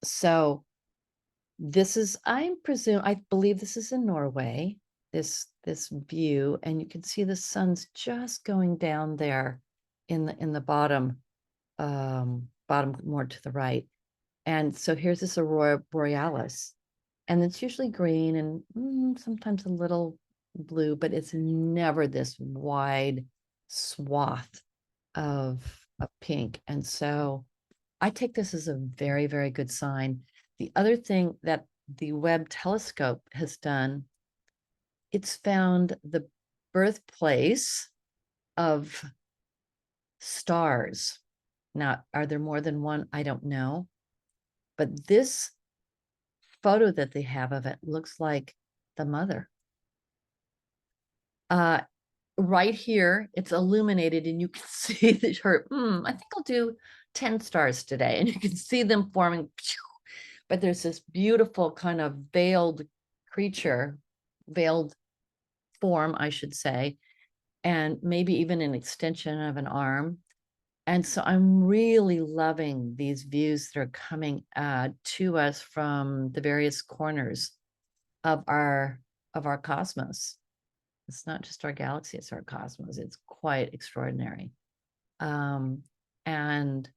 So this is, I believe this is in Norway, this view, and you can see the sun's just going down there in the bottom more to the right. And so here's this aurora borealis, and it's usually green and sometimes a little blue, but it's never this wide swath of pink. And so I take this as a very, very good sign. The other thing that the Webb telescope has done, it's found the birthplace of stars. Now, are there more than one? I don't know. But this photo that they have of it looks like the mother. Right here, it's illuminated and you can see the her, I think I'll do 10 stars today. And you can see them forming. But there's this beautiful kind of veiled creature, veiled form, I should say, and maybe even an extension of an arm. And so I'm really loving these views that are coming to us from the various corners of our cosmos. It's not just our galaxy, it's our cosmos. It's quite extraordinary. And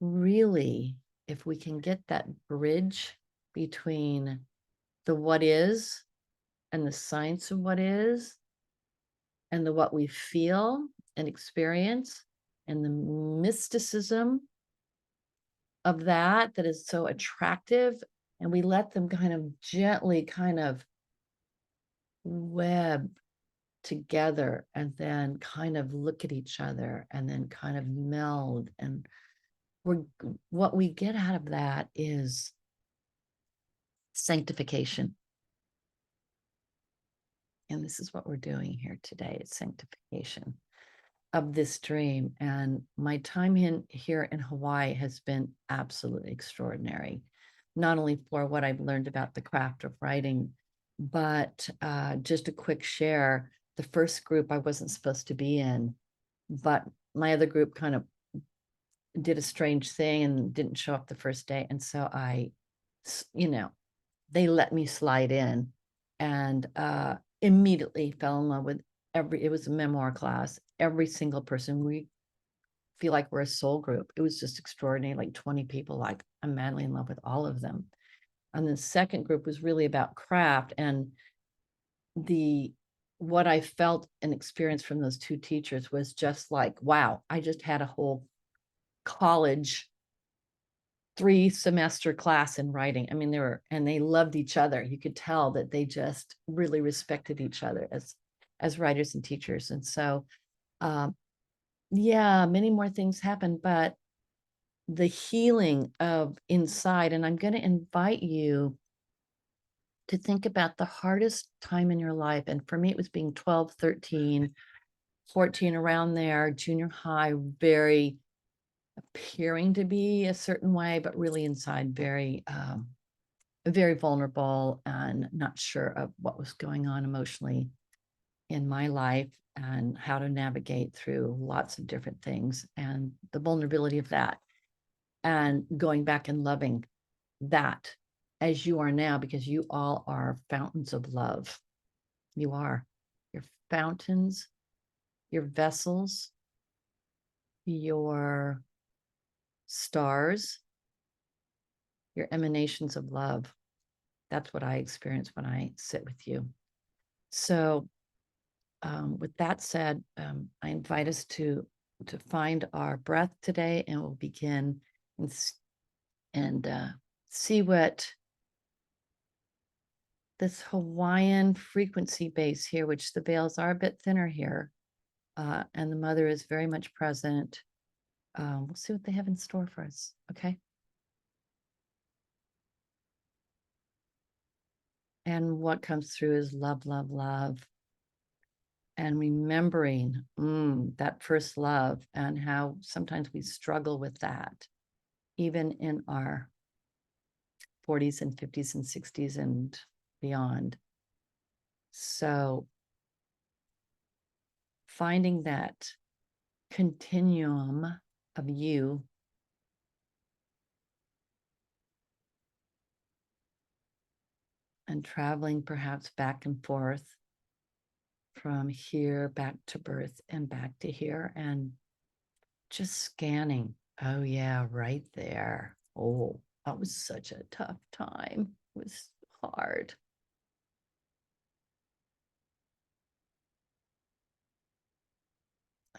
really, if we can get that bridge between the what is and the science of what is and the what we feel and experience and the mysticism of that is so attractive, and we let them kind of gently kind of web together and then kind of look at each other and then kind of meld, and what we get out of that is sanctification. And this is what we're doing here today. It's sanctification of this dream. And my time here in Hawaii has been absolutely extraordinary, not only for what I've learned about the craft of writing, but just a quick share. The first group I wasn't supposed to be in, but my other group kind of did a strange thing and didn't show up the first day. And so they let me slide in, and immediately fell in love with it was a memoir class. Every single person, we feel like we're a soul group. It was just extraordinary, like 20 people, like I'm madly in love with all of them. And the second group was really about craft, and what I felt and experienced from those two teachers was just like, wow, I just had a whole college 3-semester class in writing. I mean, they loved each other. You could tell that they just really respected each other as writers and teachers. And so, yeah, many more things happened, but the healing of inside, and I'm going to invite you to think about the hardest time in your life. And for me, it was being 12, 13, 14, around there, junior high, very appearing to be a certain way, but really inside very very vulnerable and not sure of what was going on emotionally in my life and how to navigate through lots of different things and the vulnerability of that, and going back and loving that as you are now, because you all are fountains of love. You are. You're fountains, your vessels, your stars, your emanations of love. That's what I experience when I sit with you. So, with that said, I invite us to find our breath today, and we'll begin and see what this Hawaiian frequency base here, which the veils are a bit thinner here, and the mother is very much present. We'll see what they have in store for us. Okay. And what comes through is love, love, love. And remembering that first love and how sometimes we struggle with that, even in our 40s and 50s and 60s and beyond. So finding that continuum of you and traveling perhaps back and forth from here back to birth and back to here and just scanning. Oh, yeah, right there. Oh, that was such a tough time. It was hard.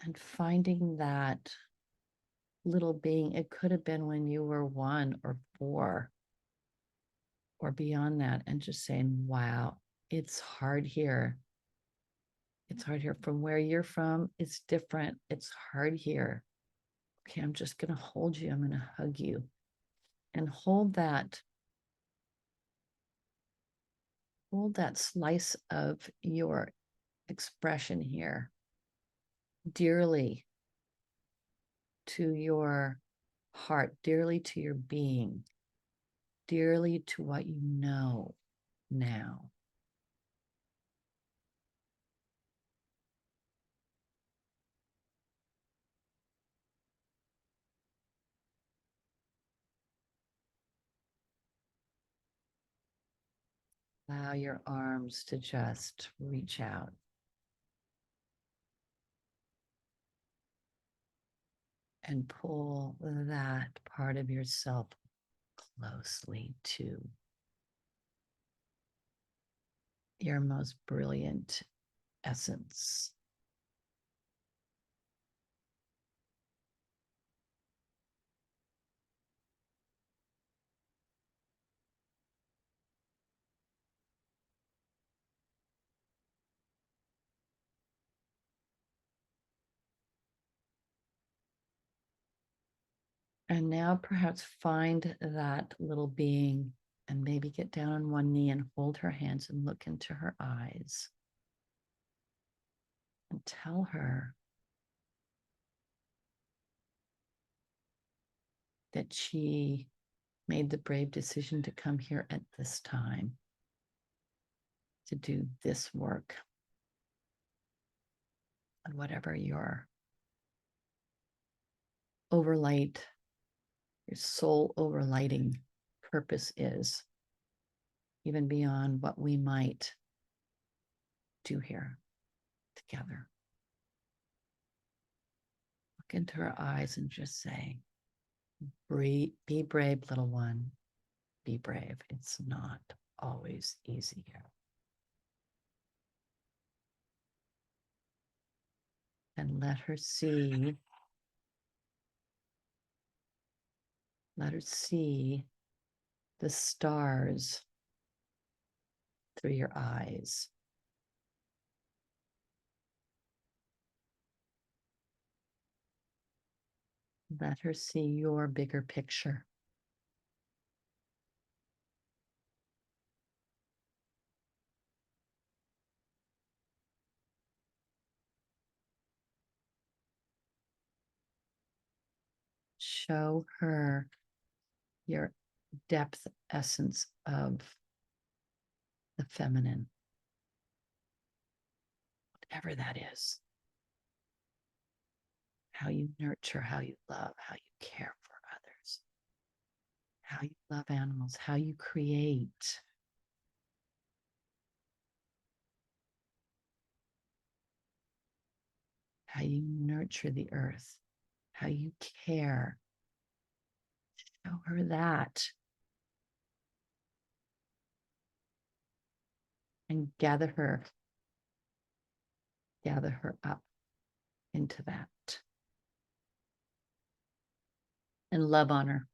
And finding that little being, it could have been when you were 1 or 4 or beyond that, and just saying, wow, it's hard here. It's hard here. From where you're from, it's different. It's hard here. Okay, I'm just going to hold you. I'm going to hug you and hold that slice of your expression here dearly to your heart, dearly to your being, dearly to what you know now. Allow your arms to just reach out and pull that part of yourself closely to your most brilliant essence. And now perhaps find that little being and maybe get down on one knee and hold her hands and look into her eyes and tell her that she made the brave decision to come here at this time to do this work. And whatever your overlight, your soul overlighting purpose is, even beyond what we might do here together. Look into her eyes and just say, be brave, little one. Be brave. It's not always easy here. And let her see the stars through your eyes. Let her see your bigger picture. Show her your depth essence of the feminine, whatever that is. How you nurture, how you love, how you care for others, how you love animals, how you create. How you nurture the earth, how you care. Show her that. And gather her up into that. And love on her.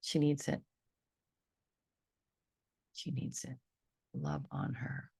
She needs it. She needs it. Love on her.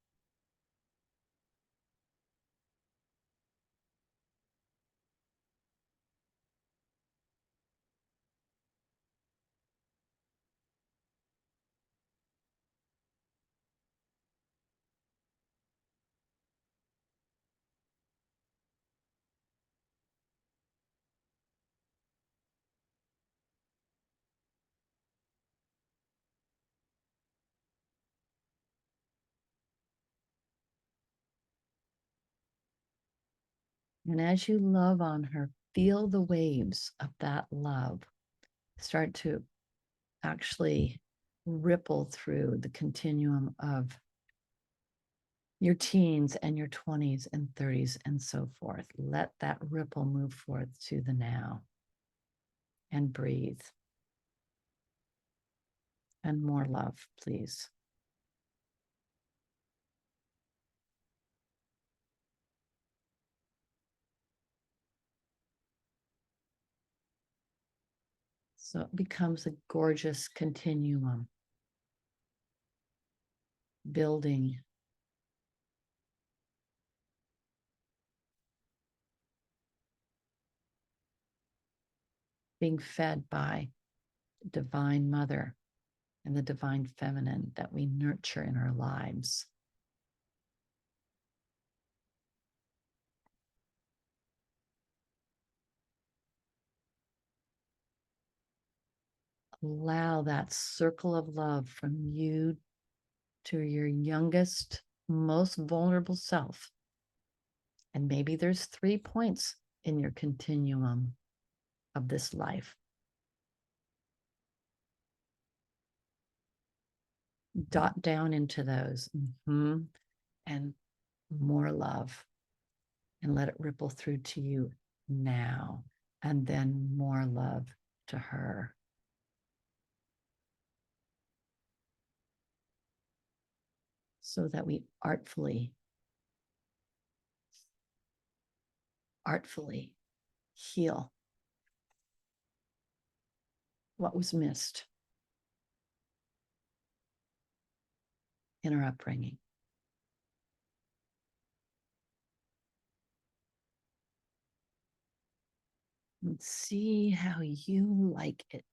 And as you love on her, feel the waves of that love start to actually ripple through the continuum of your teens and your 20s and 30s and so forth. Let that ripple move forth to the now and breathe. And more love, please. So it becomes a gorgeous continuum, building, being fed by Divine Mother and the Divine Feminine that we nurture in our lives. Allow that circle of love from you to your youngest, most vulnerable self. And maybe there's 3 points in your continuum of this life. Dot down into those and more love, and let it ripple through to you now, and then more love to her. So that we artfully heal what was missed in our upbringing. And see how you like it.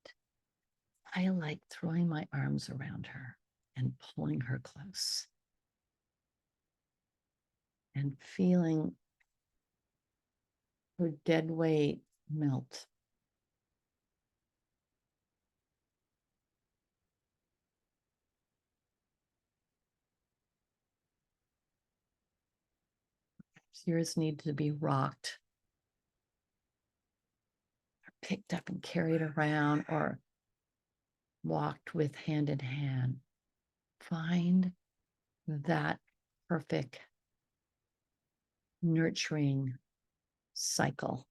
I like throwing my arms around her and pulling her close and feeling her dead weight melt. Yours need to be rocked, or picked up and carried around, or walked with hand in hand. Find that perfect nurturing cycle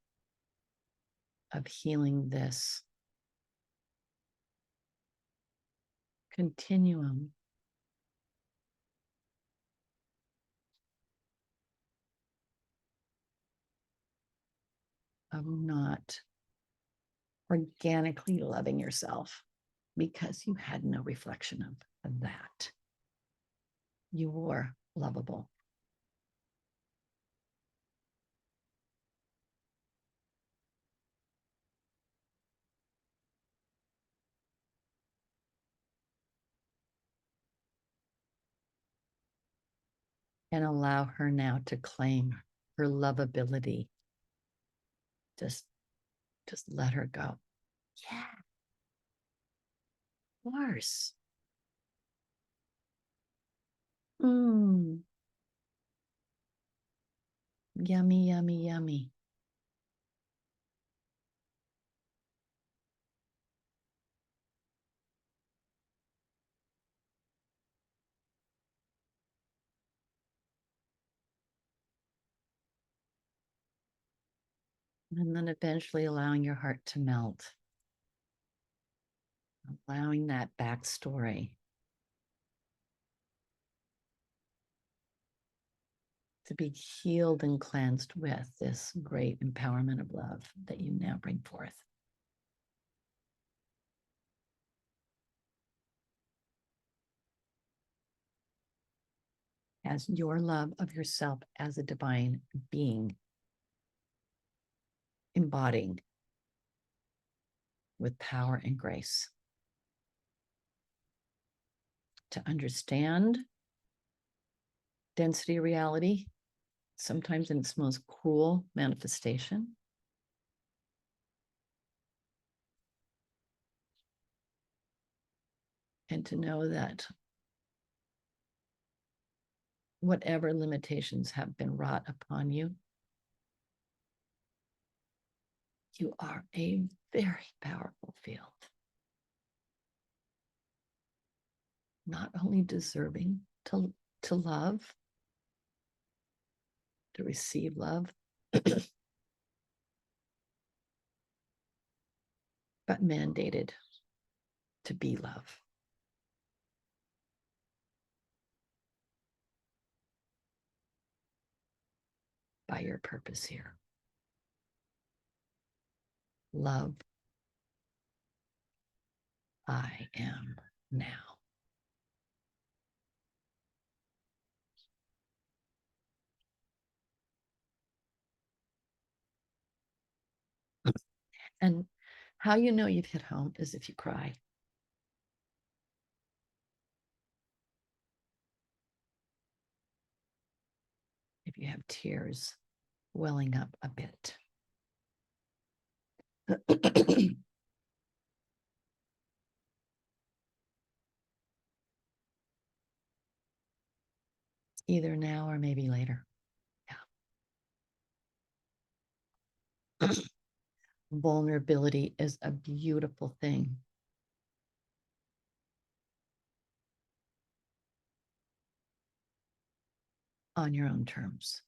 of healing this continuum of not organically loving yourself because you had no reflection of that. You were lovable. And allow her now to claim her lovability. Just let her go. Yeah, of course. Yummy, yummy, yummy. And then eventually allowing your heart to melt, allowing that backstory to be healed and cleansed with this great empowerment of love that you now bring forth. As your love of yourself as a divine being, embodying with power and grace to understand density reality, sometimes in its most cruel manifestation, and to know that whatever limitations have been wrought upon you, you are a very powerful field. Not only deserving to love, to receive love, but mandated to be love. By your purpose here. Love, I am now. And how you know you've hit home is if you cry. If you have tears welling up a bit. Either now or maybe later. Yeah. Vulnerability is a beautiful thing. On your own terms.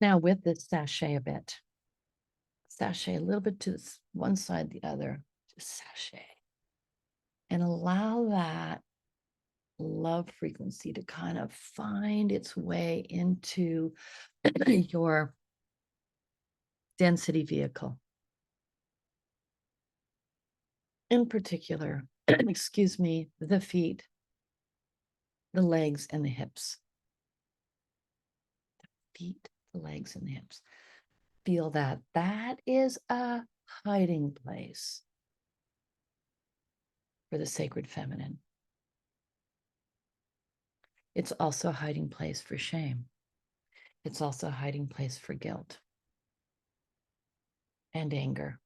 Now with this sachet a bit. Sachet a little bit to one side, the other. Just sachet. And allow that love frequency to kind of find its way into your density vehicle. In particular, excuse me, the feet, the legs, and the hips. The feet, the legs, and the hips. Feel that. That is a hiding place for the sacred feminine. It's also a hiding place for shame. It's also a hiding place for guilt and anger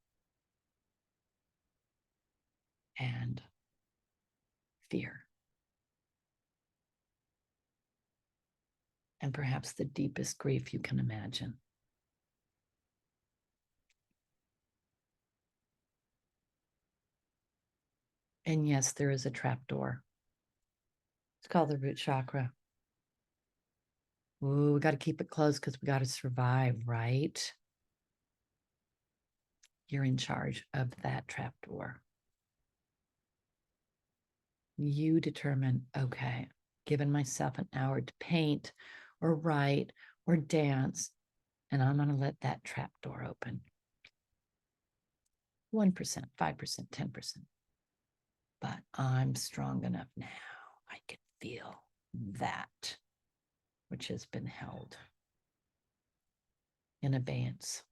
and fear. And perhaps the deepest grief you can imagine. And yes, there is a trap door. It's called the root chakra. Ooh, we got to keep it closed because we got to survive, right? You're in charge of that trap door. You determine, okay, given myself an hour to paint or write or dance, and I'm going to let that trap door open. 1%, 5%, 10%. But I'm strong enough now. I can feel that which has been held in abeyance.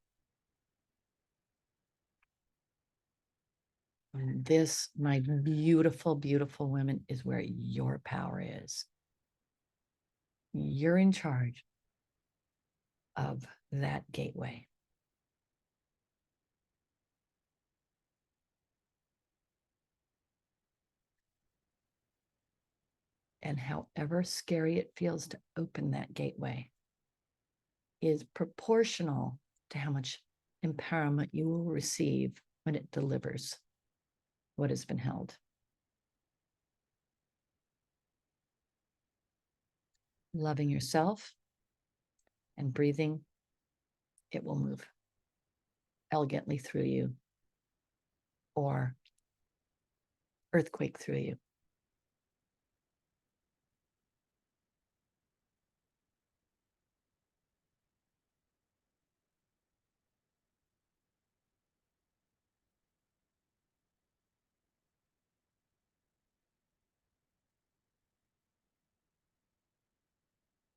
And this, my beautiful, beautiful women, is where your power is. You're in charge of that gateway. And however scary it feels to open that gateway is proportional to how much empowerment you will receive when it delivers what has been held. Loving yourself and breathing, it will move elegantly through you or earthquake through you.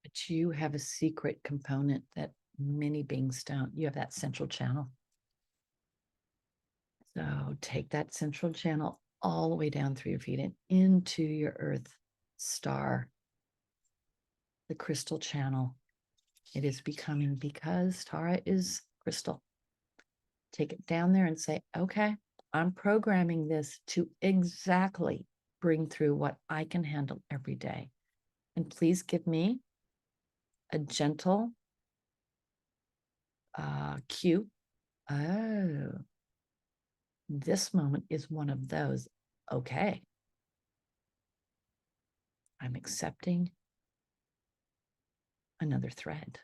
But you have a secret component that many beings don't. You have that central channel. So take that central channel all the way down through your feet and into your earth star, the crystal channel. It is becoming, because Tara is crystal. Take it down there and say, okay, I'm programming this to exactly bring through what I can handle every day. And please give me a gentle cue. Oh, this moment is one of those. Okay. I'm accepting another thread.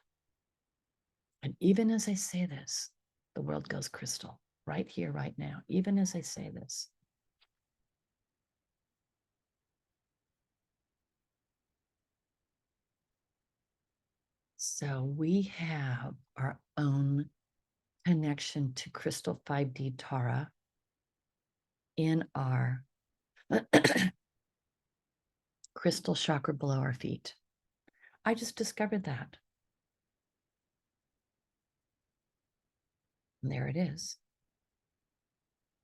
And even as I say this, the world goes crystal right here, right now, even as I say this. So we have our own connection to crystal 5D Tara in our crystal chakra below our feet. I just discovered that. And there it is.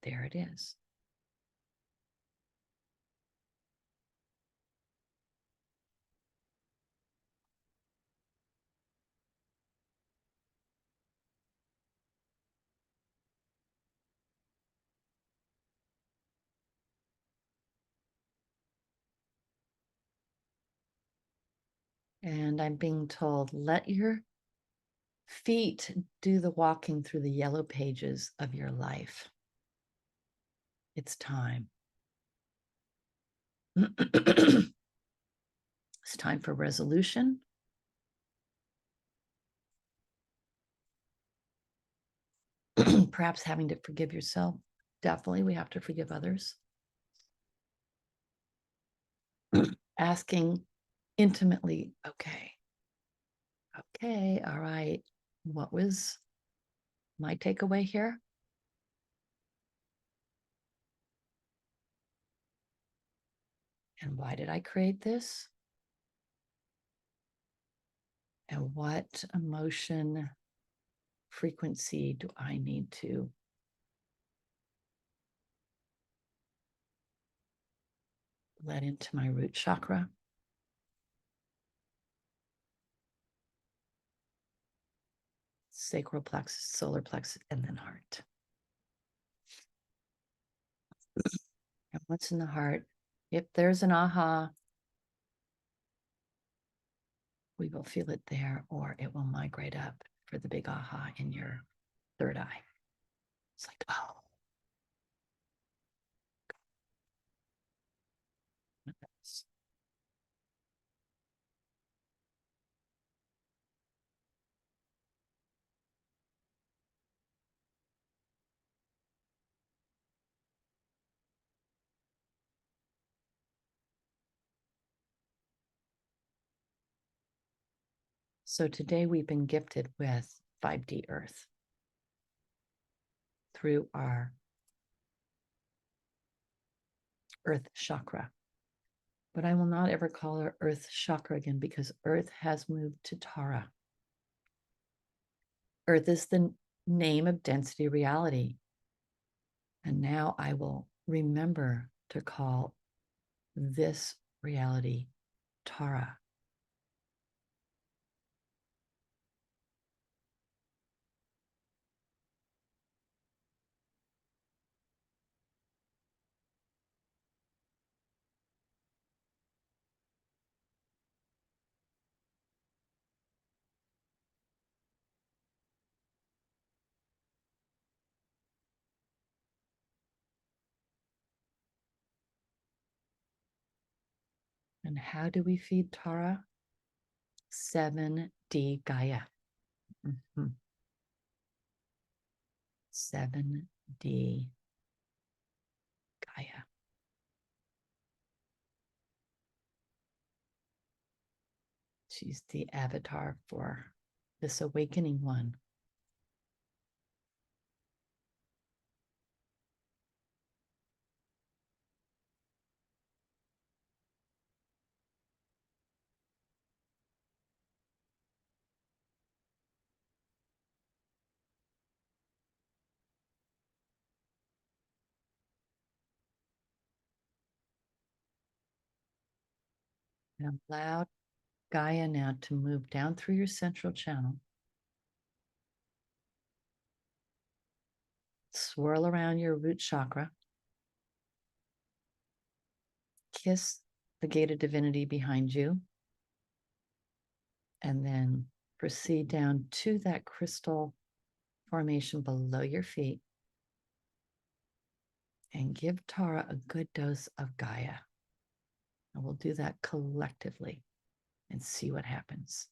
There it is. And I'm being told, let your feet do the walking through the yellow pages of your life. It's time. It's time for resolution. Perhaps having to forgive yourself. Definitely, we have to forgive others. Asking intimately, okay, all right, what was my takeaway here? And why did I create this? And what emotion frequency do I need to let into my root chakra? Sacral plexus, solar plexus, and then heart. And what's in the heart? If there's an aha, we will feel it there, or it will migrate up for the big aha in your third eye. It's like, oh. So today we've been gifted with 5D Earth through our Earth chakra. But I will not ever call her Earth chakra again, because Earth has moved to Tara. Earth is the name of density reality. And now I will remember to call this reality Tara. And how do we feed Tara? 7D Gaia. 7D Gaia. She's the avatar for this awakening one. And I'm loud Gaia now to move down through your central channel, swirl around your root chakra, kiss the gate of divinity behind you, and then proceed down to that crystal formation below your feet and give Tara a good dose of Gaia. And we'll do that collectively and see what happens.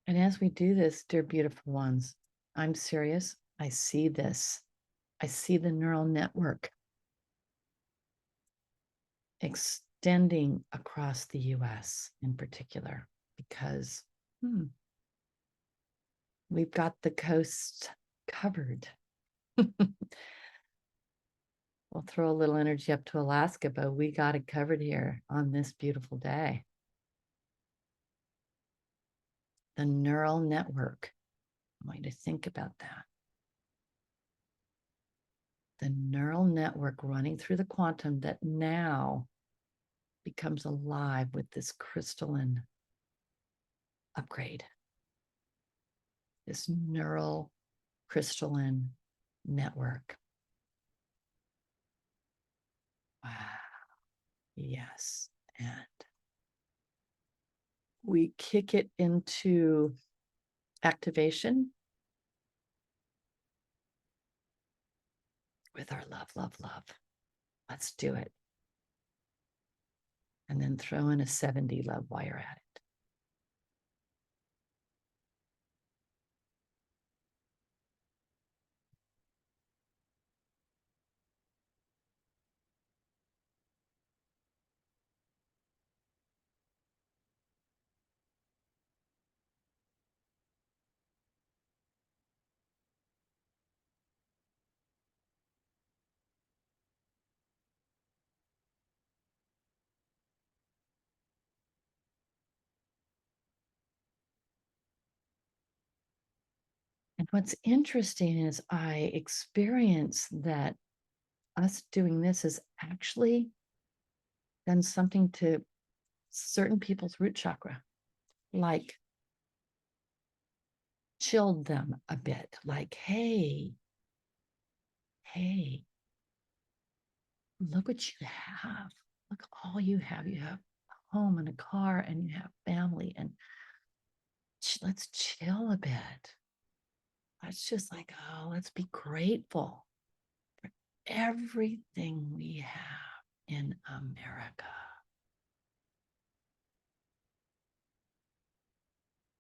And as we do this, dear beautiful ones, I'm serious. I see this. I see the neural network extending across the US in particular, because we've got the coast covered. We'll throw a little energy up to Alaska, but we got it covered here on this beautiful day. The neural network. I want you to think about that. The neural network running through the quantum that now becomes alive with this crystalline upgrade, this neural crystalline network. Wow. Yes. And we kick it into activation with our love, love, love. Let's do it. And then throw in a 7D love while you're at it. And what's interesting is I experience that us doing this has actually done something to certain people's root chakra, like chilled them a bit, like, hey, look what you have. Look all you have. You have a home and a car and you have family, and let's chill a bit. Let's just like, oh, let's be grateful for everything we have in America.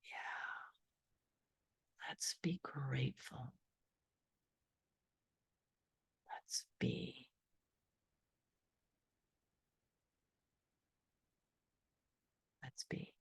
Yeah, let's be grateful. Let's be. Let's be.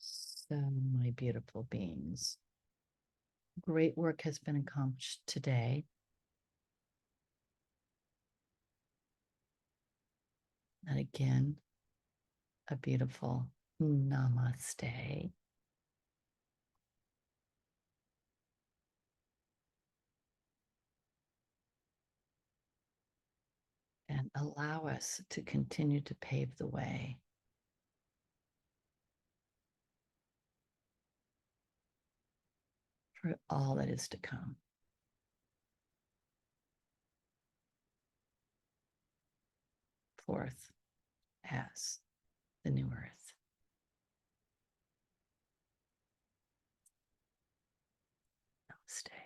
So, my beautiful beings, great work has been accomplished today. And again, a beautiful namaste. And allow us to continue to pave the way for all that is to come. forth as the new earth. Namaste.